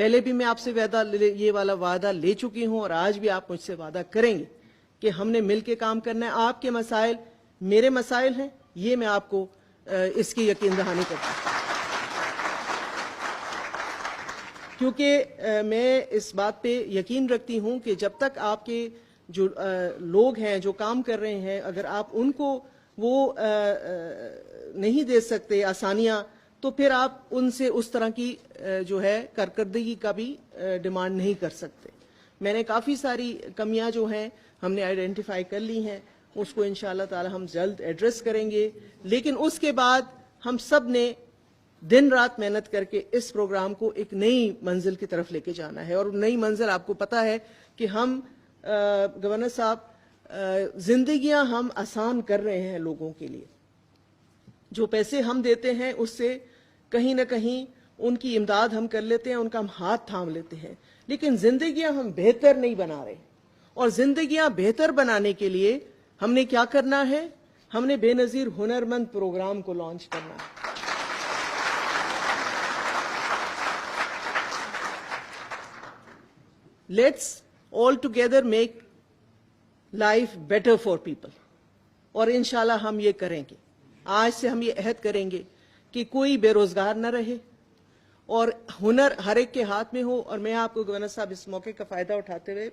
پہلے بھی میں آپ سے یہ والا وعدہ لے چکی ہوں اور آج بھی آپ مجھ سے وعدہ کریں گے کہ ہم نے مل کے کام کرنا ہے. آپ کے مسائل میرے مسائل ہیں, یہ میں آپ کو اس کی یقین دہانی کرتا ہوں, کیونکہ میں اس بات پہ یقین رکھتی ہوں کہ جب تک آپ کے جو لوگ ہیں جو کام کر رہے ہیں, اگر آپ ان کو وہ نہیں دے سکتے آسانیاں, تو پھر آپ ان سے اس طرح کی جو ہے کارکردگی کا بھی ڈیمانڈ نہیں کر سکتے. میں نے کافی ساری کمیاں جو ہیں ہم نے آئیڈینٹیفائی کر لی ہیں, اس کو انشاءاللہ تعالی ہم جلد ایڈریس کریں گے. لیکن اس کے بعد ہم سب نے دن رات محنت کر کے اس پروگرام کو ایک نئی منزل کی طرف لے کے جانا ہے. اور نئی منزل آپ کو پتا ہے کہ ہم گورنر صاحب زندگیاں ہم آسان کر رہے ہیں لوگوں کے لیے. جو پیسے ہم دیتے ہیں اس سے کہیں نہ کہیں ان کی امداد ہم کر لیتے ہیں, ان کا ہم ہاتھ تھام لیتے ہیں, لیکن زندگیاں ہم بہتر نہیں بنا رہے. اور زندگیاں بہتر بنانے کے لیے ہم نے کیا کرنا ہے, ہم نے بے نظیر ہنرمند پروگرام کو لانچ کرنا ہے. Let's all together make life better for people. اور انشاءاللہ ہم یہ کریں گے. آج سے ہم یہ عہد کریں گے کہ کوئی بے روزگار نہ رہے اور ہنر ہر ایک کے ہاتھ میں ہو. اور میں آپ کو گورنر صاحب اس موقع کا فائدہ اٹھاتے ہوئے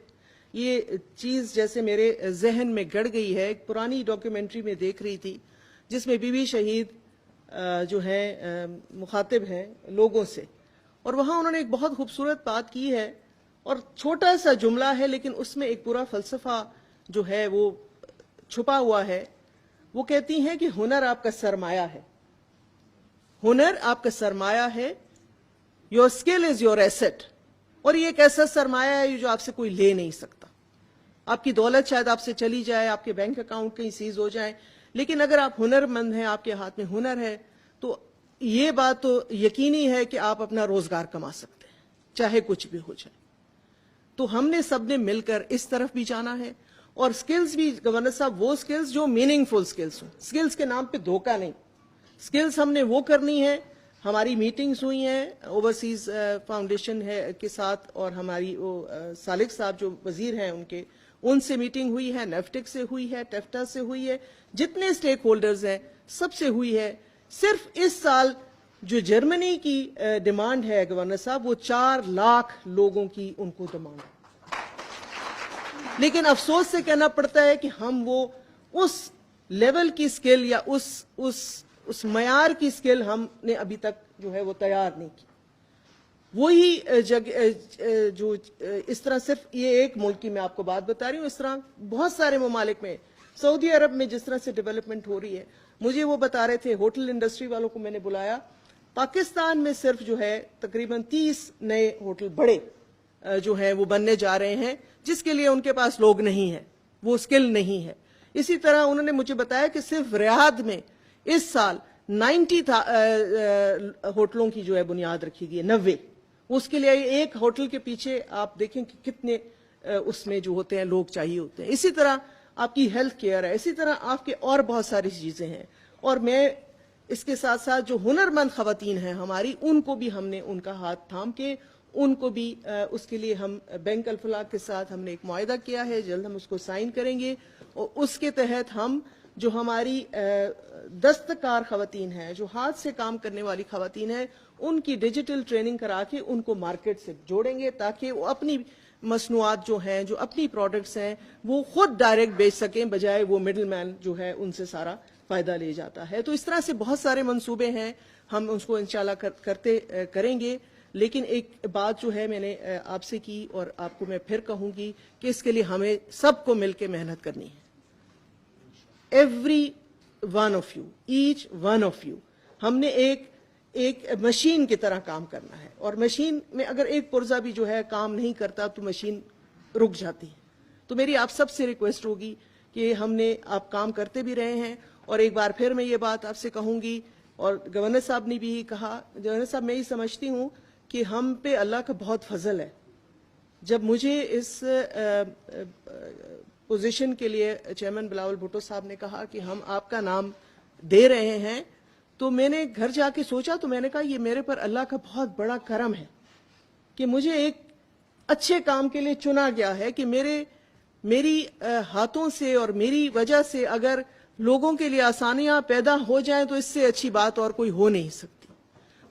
یہ چیز جیسے میرے ذہن میں گڑ گئی ہے, ایک پرانی ڈاکیومنٹری میں دیکھ رہی تھی جس میں بی بی شہید جو ہیں مخاطب ہیں لوگوں سے, اور وہاں انہوں نے ایک بہت خوبصورت بات کی ہے, اور چھوٹا سا جملہ ہے لیکن اس میں ایک پورا فلسفہ جو ہے وہ چھپا ہوا ہے. وہ کہتی ہیں کہ ہنر آپ کا سرمایہ ہے, ہنر آپ کا سرمایہ ہے, your skill is your asset. اور یہ ایک ایسا سرمایہ ہے جو آپ سے کوئی لے نہیں سکتا. آپ کی دولت شاید آپ سے چلی جائے, آپ کے بینک اکاؤنٹ کہیں سیز ہو جائے, لیکن اگر آپ ہنر مند ہیں, آپ کے ہاتھ میں ہنر ہے, تو یہ بات تو یقینی ہے کہ آپ اپنا روزگار کما سکتے ہیں چاہے کچھ بھی ہو جائے. تو ہم نے سب نے مل کر اس طرف بھی جانا ہے. اور سکلز بھی گورنر صاحب وہ سکلز جو میننگ فل سکلز ہوں, سکلز کے نام پہ دھوکہ نہیں. سکلز ہم نے وہ کرنی ہے. ہماری میٹنگز ہوئی ہیں اوورسیز فاؤنڈیشن ہے کے ساتھ, اور ہماری وہ سالک صاحب جو وزیر ہیں ان سے میٹنگ ہوئی ہے, نیفٹک سے ہوئی ہے, ٹیفٹا سے ہوئی ہے, جتنے سٹیک ہولڈرز ہیں سب سے ہوئی ہے. صرف اس سال جو جرمنی کی ڈیمانڈ ہے گورنر صاحب, وہ 4 لاکھ لوگوں کی ان کو ڈیمانڈ ہے. لیکن افسوس سے کہنا پڑتا ہے کہ ہم وہ اس لیول کی سکل یا اس معیار کی سکل ہم نے ابھی تک جو ہے وہ تیار نہیں کی. وہی جو اس طرح صرف یہ ایک ملک کی میں آپ کو بات بتا رہی ہوں, اس طرح بہت سارے ممالک میں, سعودی عرب میں جس طرح سے ڈیولپمنٹ ہو رہی ہے. مجھے وہ بتا رہے تھے, ہوٹل انڈسٹری والوں کو میں نے بلایا, پاکستان میں صرف جو ہے تقریباً 30 نئے ہوٹل بڑے جو ہیں وہ بننے جا رہے ہیں, جس کے لیے ان کے پاس لوگ نہیں ہیں, وہ سکل نہیں ہے. اسی طرح انہوں نے مجھے بتایا کہ صرف ریاض میں اس سال 90 ہوٹلوں کی جو ہے بنیاد رکھی گئی ہے, 90. اس کے لیے ایک ہوٹل کے پیچھے آپ دیکھیں کہ کتنے اس میں جو ہوتے ہیں لوگ چاہیے ہوتے ہیں. اسی طرح آپ کی ہیلتھ کیئر ہے, اسی طرح آپ کے اور بہت ساری چیزیں ہیں. اور میں اس کے ساتھ ساتھ جو ہنرمند خواتین ہیں ہماری, ان کو بھی ہم نے ان کا ہاتھ تھام کے ان کو بھی اس کے لیے ہم بینک الفلاح کے ساتھ ہم نے ایک معاہدہ کیا ہے, جلد ہم اس کو سائن کریں گے. اور اس کے تحت ہم جو ہماری دستکار خواتین ہیں, جو ہاتھ سے کام کرنے والی خواتین ہیں, ان کی ڈیجیٹل ٹریننگ کرا کے ان کو مارکیٹ سے جوڑیں گے, تاکہ وہ اپنی مصنوعات جو ہیں, جو اپنی پروڈکٹس ہیں, وہ خود ڈائریکٹ بیچ سکیں, بجائے وہ مڈل مین جو ہے ان سے سارا فائدہ لے جاتا ہے. تو اس طرح سے بہت سارے منصوبے ہیں, ہم اس کو انشاءاللہ کریں گے. لیکن ایک بات جو ہے میں نے آپ سے کی اور آپ کو میں پھر کہوں گی کہ اس کے لیے ہمیں سب کو مل کے محنت کرنی ہے. Every one of you, each one of you, ہم نے ایک مشین کی طرح کام کرنا ہے. اور مشین میں اگر ایک پرزہ بھی جو ہے کام نہیں کرتا تو مشین رک جاتی ہے. تو میری آپ سب سے ریکویسٹ ہوگی کہ ہم نے آپ کام کرتے بھی رہے ہیں. اور ایک بار پھر میں یہ بات آپ سے کہوں گی, اور گورنر صاحب نے بھی کہا, گورنر صاحب میں یہ سمجھتی ہوں کہ ہم پہ اللہ کا بہت فضل ہے. جب مجھے اس پوزیشن کے لیے چیئرمین بلاول بھٹو صاحب نے کہا کہ ہم آپ کا نام دے رہے ہیں, تو میں نے گھر جا کے سوچا, تو میں نے کہا یہ میرے پر اللہ کا بہت بڑا کرم ہے کہ مجھے ایک اچھے کام کے لیے چنا گیا ہے کہ میری ہاتھوں سے اور میری وجہ سے اگر لوگوں کے لیے آسانیاں پیدا ہو جائیں تو اس سے اچھی بات اور کوئی ہو نہیں سکتی.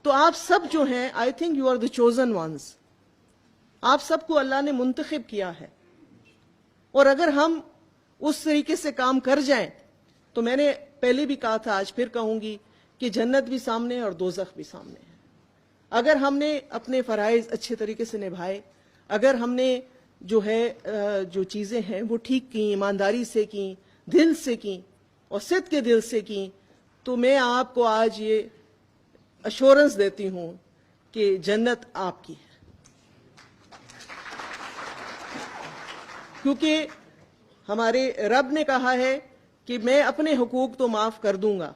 تو آپ سب جو ہیں, I think you are the chosen ones. آپ سب کو اللہ نے منتخب کیا ہے, اور اگر ہم اس طریقے سے کام کر جائیں تو میں نے پہلے بھی کہا تھا, آج پھر کہوں گی, کہ جنت بھی سامنے ہے اور دوزخ بھی سامنے ہے. اگر ہم نے اپنے فرائض اچھے طریقے سے نبھائے, اگر ہم نے جو ہے جو چیزیں ہیں وہ ٹھیک کی, ایمانداری سے کی, دل سے کی اور صدق کے دل سے کی, تو میں آپ کو آج یہ ایشورنس دیتی ہوں کہ جنت آپ کی ہے. کیونکہ ہمارے رب نے کہا ہے کہ میں اپنے حقوق تو معاف کر دوں گا,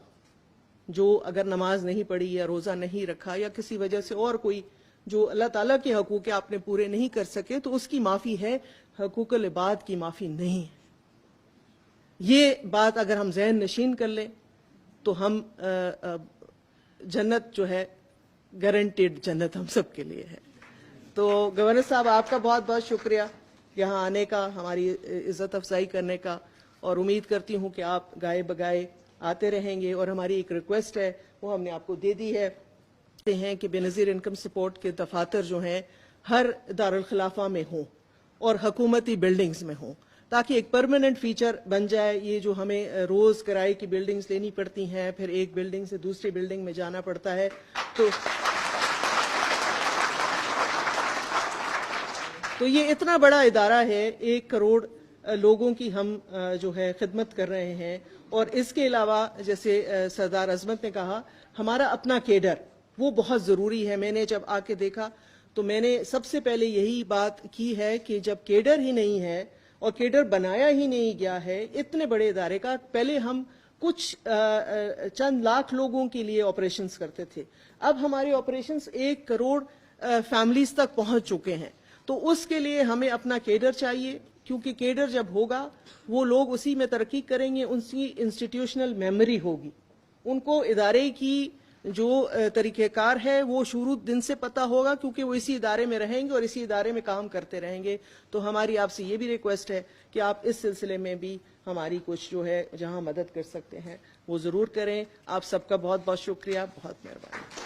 جو اگر نماز نہیں پڑھی یا روزہ نہیں رکھا یا کسی وجہ سے اور کوئی جو اللہ تعالیٰ کے حقوق آپ نے پورے نہیں کر سکے تو اس کی معافی ہے, حقوق العباد کی معافی نہیں ہے. یہ بات اگر ہم ذہن نشین کر لیں تو ہم جنت جو ہے گارنٹیڈ جنت ہم سب کے لیے ہے. تو گورنر صاحب آپ کا بہت بہت شکریہ یہاں آنے کا, ہماری عزت افزائی کرنے کا, اور امید کرتی ہوں کہ آپ گائے بگائے آتے رہیں گے. اور ہماری ایک ریکویسٹ ہے وہ ہم نے آپ کو دے دی ہے کہ بے نظیر انکم سپورٹ کے دفاتر جو ہیں ہر دارالخلافہ میں ہوں اور حکومتی بلڈنگز میں ہوں, تاکہ ایک پرماننٹ فیچر بن جائے. یہ جو ہمیں روز کرائے کی بلڈنگز لینی پڑتی ہیں, پھر ایک بلڈنگ سے دوسری بلڈنگ میں جانا پڑتا ہے, تو یہ اتنا بڑا ادارہ ہے, 1 کروڑ لوگوں کی ہم جو ہے خدمت کر رہے ہیں. اور اس کے علاوہ جیسے سردار عظمت نے کہا, ہمارا اپنا کیڈر وہ بہت ضروری ہے. میں نے جب آ کے دیکھا تو میں نے سب سے پہلے یہی بات کی ہے کہ جب کیڈر ہی نہیں ہے اور کیڈر بنایا ہی نہیں گیا ہے اتنے بڑے ادارے کا, پہلے ہم کچھ چند لاکھ لوگوں کے لیے آپریشنز کرتے تھے, اب ہمارے آپریشنز 1 کروڑ فیملیز تک پہنچ چکے ہیں. تو اس کے لیے ہمیں اپنا کیڈر چاہیے, کیونکہ کیڈر جب ہوگا وہ لوگ اسی میں ترقی کریں گے, ان کی انسٹیٹیوشنل میموری ہوگی, ان کو ادارے کی جو طریقہ کار ہے وہ شروع دن سے پتہ ہوگا, کیونکہ وہ اسی ادارے میں رہیں گے اور اسی ادارے میں کام کرتے رہیں گے. تو ہماری آپ سے یہ بھی ریکویسٹ ہے کہ آپ اس سلسلے میں بھی ہماری کچھ جو ہے جہاں مدد کر سکتے ہیں وہ ضرور کریں. آپ سب کا بہت بہت شکریہ, بہت مہربانی.